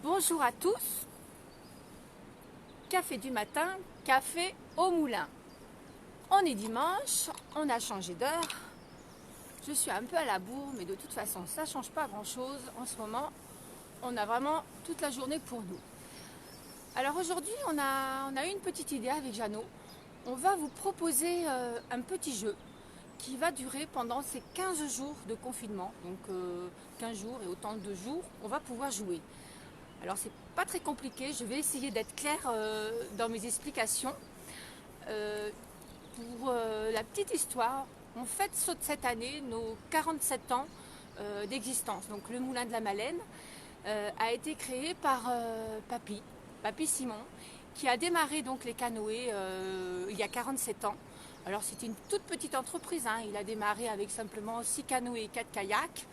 Bonjour à tous, café du matin, café au moulin. On est dimanche, on a changé d'heure. Je suis un peu à la bourre, mais de toute façon, ça ne change pas grand-chose. En ce moment, on a vraiment toute la journée pour nous. Alors aujourd'hui, on a eu une petite idée avec Jeannot. On va vous proposer un petit jeu qui va durer pendant ces 15 jours de confinement. Donc 15 jours et autant de jours, on va pouvoir jouer. Alors c'est pas très compliqué, je vais essayer d'être claire dans mes explications. Pour la petite histoire, on fête cette année nos 47 ans d'existence. Donc le Moulin de la Malène a été créé par Papy Simon, qui a démarré donc les canoës il y a 47 ans. Alors c'était une toute petite entreprise, hein. Il a démarré avec simplement 6 canoës et 4 kayaks.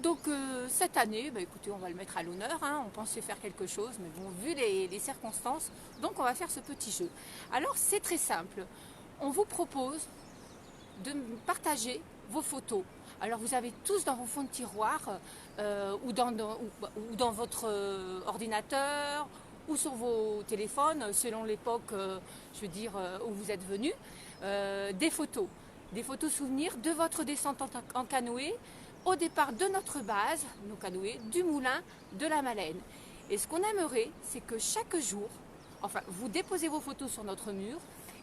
Donc cette année, écoutez, on va le mettre à l'honneur, hein. On pensait faire quelque chose, mais bon, vu les circonstances, donc on va faire ce petit jeu. Alors c'est très simple, on vous propose de partager vos photos. Alors vous avez tous dans vos fonds de tiroir ou dans votre ordinateur ou sur vos téléphones, selon l'époque, je veux dire, où vous êtes venus, des photos souvenirs de votre descente en canoë au départ de notre base, nos canoës, du moulin de la Malène. Et ce qu'on aimerait, c'est que chaque jour, enfin, vous déposez vos photos sur notre mur,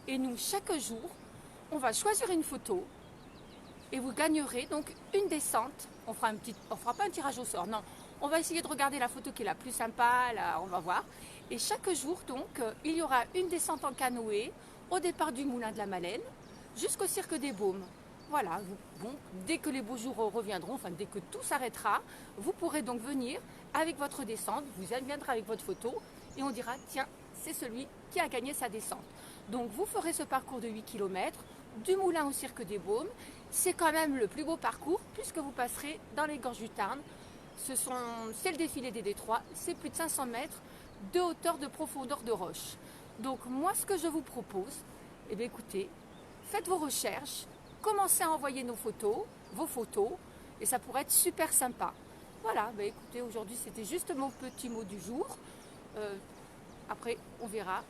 et nous, chaque jour, on va choisir une photo, et vous gagnerez donc une descente. On fera pas un tirage au sort, non. On va essayer de regarder la photo qui est la plus sympa, là, on va voir. Et chaque jour, donc, il y aura une descente en canoë, au départ du moulin de la Malène, jusqu'au Cirque des Baumes. Voilà, bon, dès que les beaux jours reviendront, enfin dès que tout s'arrêtera, vous pourrez donc venir avec votre descente, vous viendrez avec votre photo et on dira, tiens, c'est celui qui a gagné sa descente. Donc vous ferez ce parcours de 8 km, du Moulin au Cirque des Baumes. C'est quand même le plus beau parcours puisque vous passerez dans les gorges du Tarn. C'est le défilé des détroits, c'est plus de 500 mètres de hauteur, de profondeur de roche. Donc moi, ce que je vous propose, eh bien écoutez, faites vos recherches, commencez à envoyer vos photos, et ça pourrait être super sympa. Voilà, écoutez, aujourd'hui c'était juste mon petit mot du jour. Après, on verra.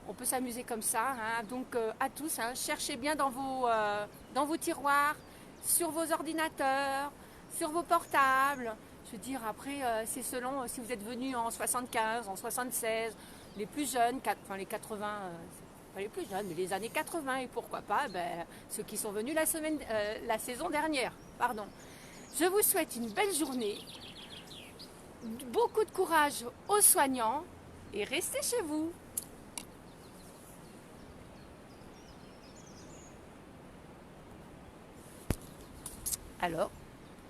On peut s'amuser comme ça, hein. Donc à tous, hein, cherchez bien dans vos tiroirs, sur vos ordinateurs, sur vos portables. Je veux dire, après, c'est selon si vous êtes venus en 75, en 76, les plus jeunes, enfin les 80, pas les plus jeunes, mais les années 80, et pourquoi pas ceux qui sont venus la saison dernière. Pardon. Je vous souhaite une belle journée, beaucoup de courage aux soignants et restez chez vous. Alors